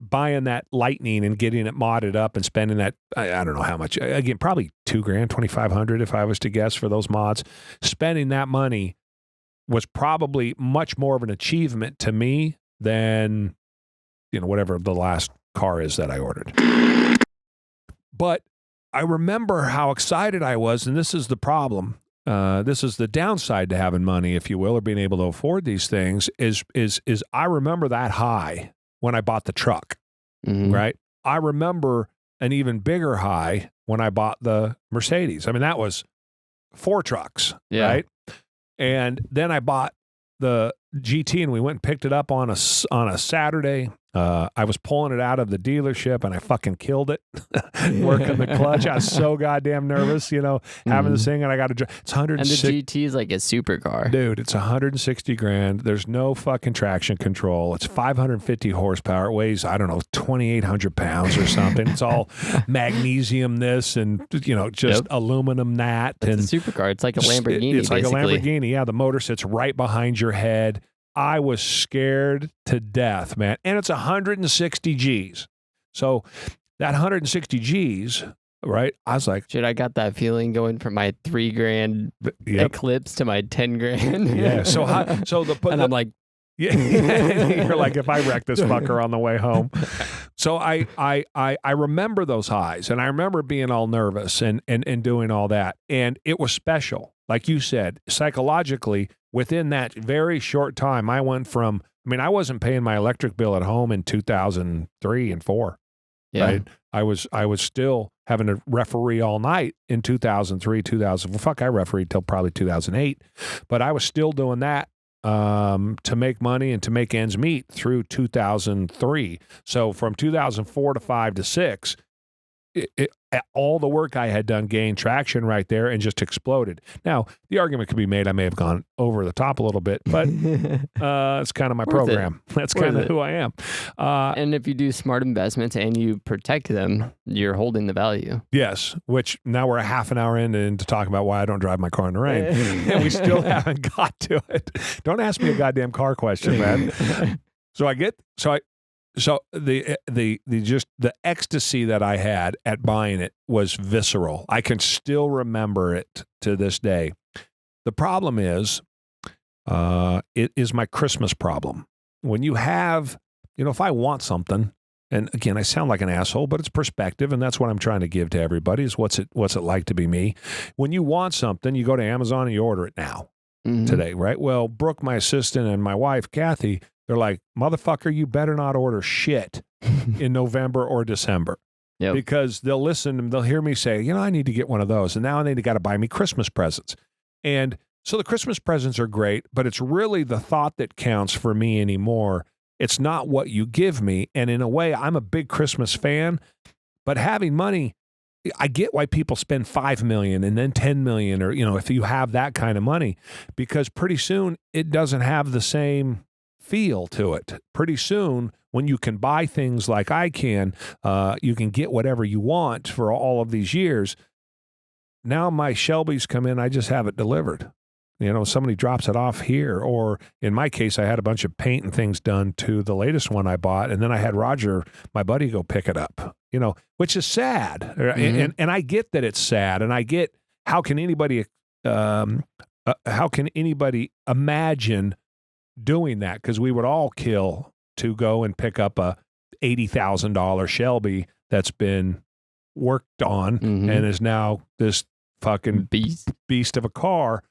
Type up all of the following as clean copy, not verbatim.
buying that Lightning and getting it modded up and spending that, I don't know how much, again, probably $2,000, $2,500 if I was to guess for those mods. Spending that money was probably much more of an achievement to me than, whatever the last car is that I ordered. But I remember how excited I was, and this is the problem. This is the downside to having money, if you will, or being able to afford these things, is I remember that high when I bought the truck, right? I remember an even bigger high when I bought the Mercedes. I mean, that was 4 trucks, right? And then I bought the GT, and we went and picked it up on a Saturday. I was pulling it out of the dealership, and I fucking killed it working the clutch. I was so goddamn nervous, having this thing, and I got to drive. It's 160. And the GT is like a supercar. Dude, it's $160,000. There's no fucking traction control. It's 550 horsepower. It weighs, I don't know, 2,800 pounds or something. It's all magnesium this and, just aluminum that. It's a supercar. It's like a Lamborghini, It's like a Lamborghini. Yeah, the motor sits right behind your head. I was scared to death, man. And it's 160 Gs. So that 160 Gs, right? I was like, shit, I got that feeling going from my $3,000 Eclipse to my $10,000. Yeah. And I'm like, yeah, you're like, if I wreck this fucker on the way home. So I remember those highs, and I remember being all nervous and doing all that. And it was special. Like you said, psychologically, within that very short time, I went from, I wasn't paying my electric bill at home in 2003 and 4. Yeah. Right? I was still having to referee all night in 2003, 2000. Well, fuck, I refereed till probably 2008, but I was still doing that to make money and to make ends meet through 2003. So from 2004 to 5 to 6, all the work I had done gained traction right there and just exploded. Now, the argument could be made I may have gone over the top a little bit, but it's kind of my program. That's kind of who I am. And if you do smart investments and you protect them, you're holding the value. Yes, which now we're a half an hour into talking about why I don't drive my car in the rain. And we still haven't got to it. Don't ask me a goddamn car question, man. So the ecstasy that I had at buying it was visceral. I can still remember it to this day. The problem is, it is my Christmas problem. When you have, if I want something, and again, I sound like an asshole, but it's perspective, and that's what I'm trying to give to everybody is what's it like to be me. When you want something, you go to Amazon and you order it now, today, right? Well, Brooke, my assistant, and my wife, Kathy, they're like, motherfucker, you better not order shit in November or December. Yep. Because they'll listen and they'll hear me say, I need to get one of those. And now they got to buy me Christmas presents. And so the Christmas presents are great, but it's really the thought that counts for me anymore. It's not what you give me. And in a way, I'm a big Christmas fan, but having money, I get why people spend $5 million and then $10 million, or, if you have that kind of money, because pretty soon it doesn't have the same feel to it. Pretty soon, when you can buy things like I can, you can get whatever you want for all of these years. Now my Shelby's come in, I just have it delivered. Somebody drops it off here, or in my case, I had a bunch of paint and things done to the latest one I bought, and then I had Roger, my buddy, go pick it up, which is sad. And I get that it's sad, and I get how can anybody imagine doing that, because we would all kill to go and pick up a $80,000 Shelby that's been worked on and is now this fucking beast of a car.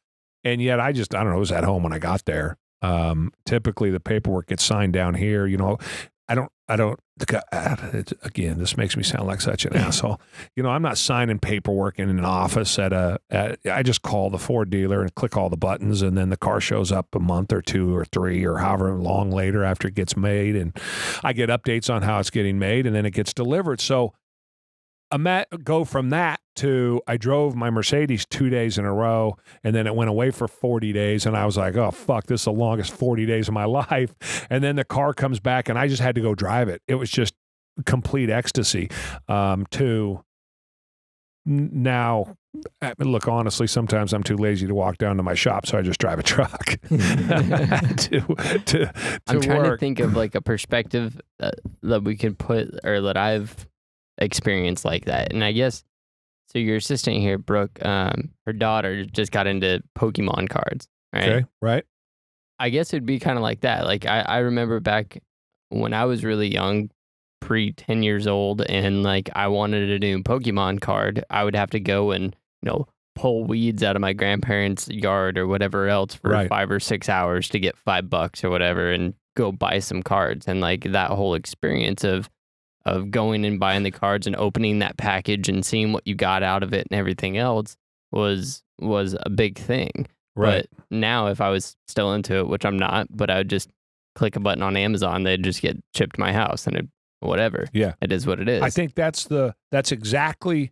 And yet I don't know, it was at home when I got there. Typically the paperwork gets signed down here. Again, this makes me sound like such an asshole. I'm not signing paperwork in an office I just call the Ford dealer and click all the buttons, and then the car shows up a month or 2 or 3 or however long later after it gets made, and I get updates on how it's getting made, and then it gets delivered. So go from that to I drove my Mercedes 2 days in a row, and then it went away for 40 days, and I was like, oh, fuck, this is the longest 40 days of my life. And then the car comes back, and I just had to go drive it. It was just complete ecstasy to now look, honestly, sometimes I'm too lazy to walk down to my shop, so I just drive a truck to I'm trying work. to think of like a perspective that we could put, or that I've experienced like that. And I guess, so your assistant here, Brooke, her daughter just got into Pokemon cards, right? Okay, right. I guess it'd be kind of like that. Like I remember back when I was really young, pre 10 years old, and like I wanted a new Pokemon card, I would have to go and, pull weeds out of my grandparents' yard or whatever else for 5 or 6 hours to get $5 or whatever and go buy some cards. And like that whole experience of going and buying the cards and opening that package and seeing what you got out of it and everything else was a big thing. Right. But now if I was still into it, which I'm not, but I would just click a button on Amazon, they'd just get shipped to my house and whatever. Yeah. It is what it is. I think that's exactly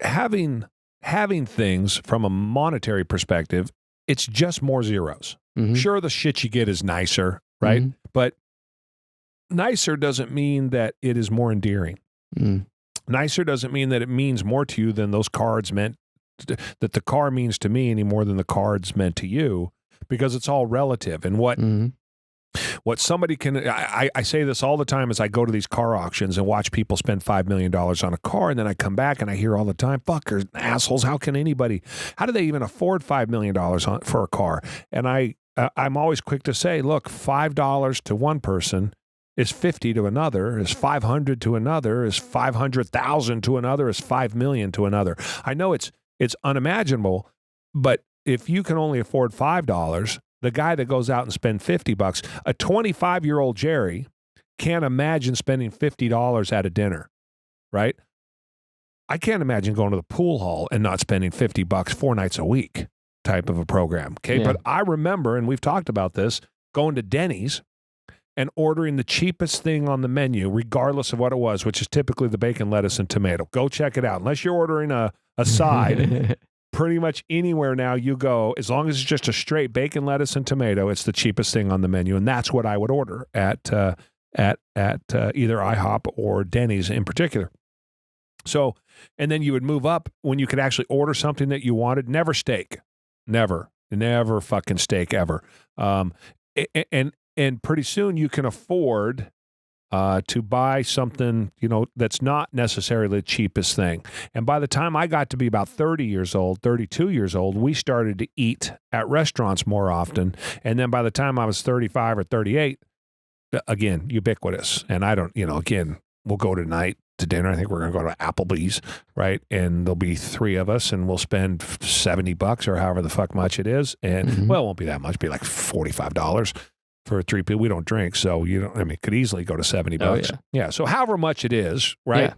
having things from a monetary perspective. It's just more zeros. Mm-hmm. Sure, the shit you get is nicer, right? Mm-hmm. But nicer doesn't mean that it is more endearing. Mm. Nicer doesn't mean that it means more to you than those cards meant, that the car means to me any more than the cards meant to you, because it's all relative. And what somebody can, I say this all the time as I go to these car auctions and watch people spend $5 million on a car, and then I come back and I hear all the time, fuckers, assholes, how do they even afford $5 million for a car? And I'm always quick to say, look, $5 to one person is 50 to another, is 500 to another, is 500,000 to another, is 5 million to another. I know it's unimaginable, but if you can only afford $5, the guy that goes out and spends $50, a 25-year-old Jerry can't imagine spending $50 at a dinner, right? I can't imagine going to the pool hall and not spending $50 4 nights a week type of a program, okay? Yeah. But I remember, and we've talked about this, going to Denny's and ordering the cheapest thing on the menu, regardless of what it was, which is typically the bacon, lettuce, and tomato. Go check it out. Unless you're ordering a side, pretty much anywhere now you go, as long as it's just a straight bacon, lettuce, and tomato, it's the cheapest thing on the menu, and that's what I would order at either IHOP or Denny's in particular. So, and then you would move up when you could actually order something that you wanted. Never steak, never fucking steak ever. And pretty soon you can afford to buy something, that's not necessarily the cheapest thing. And by the time I got to be about 32 years old, we started to eat at restaurants more often. And then by the time I was 35 or 38, again, ubiquitous. And I don't, again, we'll go tonight to dinner. I think we're going to go to Applebee's, right? And there'll be 3 of us and we'll spend $70 or however the fuck much it is. And well, it won't be that much, it'll be like $45. For 3 people. We don't drink, so it could easily go to $70. Oh, yeah. So however much it is, right? Yeah.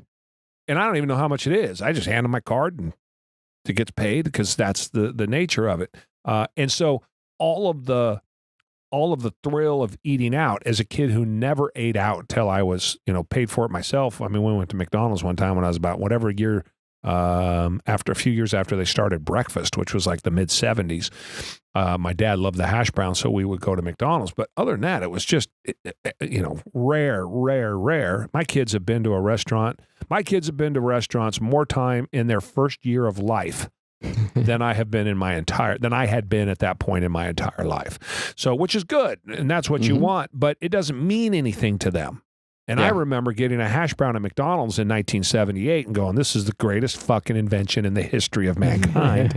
And I don't even know how much it is. I just hand them my card and it gets paid because that's the nature of it. And so all of the thrill of eating out as a kid who never ate out till I was, paid for it myself. I mean, we went to McDonald's one time when I was about whatever year, after a few years after they started breakfast, which was like the mid 70s. My dad loved the hash brown, so we would go to McDonald's. But other than that, it was just, rare. My kids have been to a restaurant. My kids have been to restaurants more time in their first year of life than I had been at that point in my entire life. So, which is good, and that's what you want, but it doesn't mean anything to them. And I remember getting a hash brown at McDonald's in 1978 and going, this is the greatest fucking invention in the history of mankind.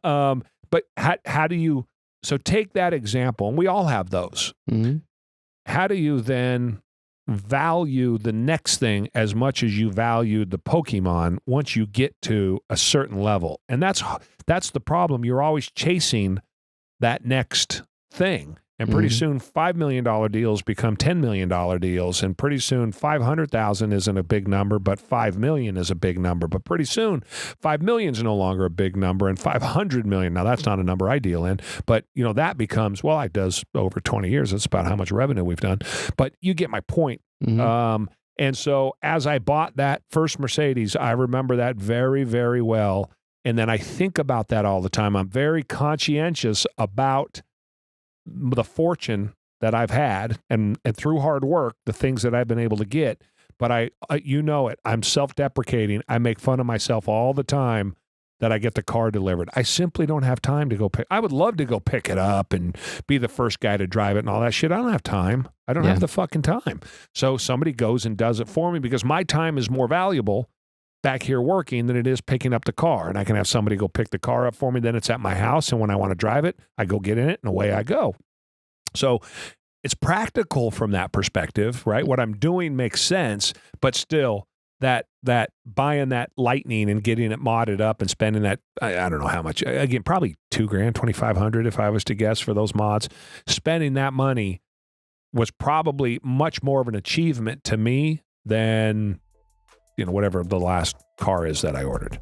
But how do you, so take that example, and we all have those. Mm-hmm. How do you then value the next thing as much as you valued the Pokemon once you get to a certain level? And that's the problem. You're always chasing that next thing. And pretty soon, $5 million deals become $10 million deals. And pretty soon, 500,000 isn't a big number, but 5 million is a big number. But pretty soon, 5 million is no longer a big number, and 500 million. Now, that's not a number I deal in, but that becomes, well, it does over 20 years. That's about how much revenue we've done. But you get my point. Mm-hmm. And so as I bought that first Mercedes, I remember that very, very well. And then I think about that all the time. I'm very conscientious about the fortune that I've had and through hard work, the things that I've been able to get. But you know it. I'm self-deprecating. I make fun of myself all the time that I get the car delivered. I simply don't have time to go pick. I would love to go pick it up and be the first guy to drive it and all that shit. I don't have time. I don't have the fucking time. So somebody goes and does it for me because my time is more valuable back here working than it is picking up the car. And I can have somebody go pick the car up for me. Then it's at my house. And when I want to drive it, I go get in it and away I go. So it's practical from that perspective, right? What I'm doing makes sense, but still that buying that Lightning and getting it modded up and spending that, I don't know how much, again, probably $2,000, $2,500 if I was to guess for those mods, spending that money was probably much more of an achievement to me than, whatever the last car is that I ordered.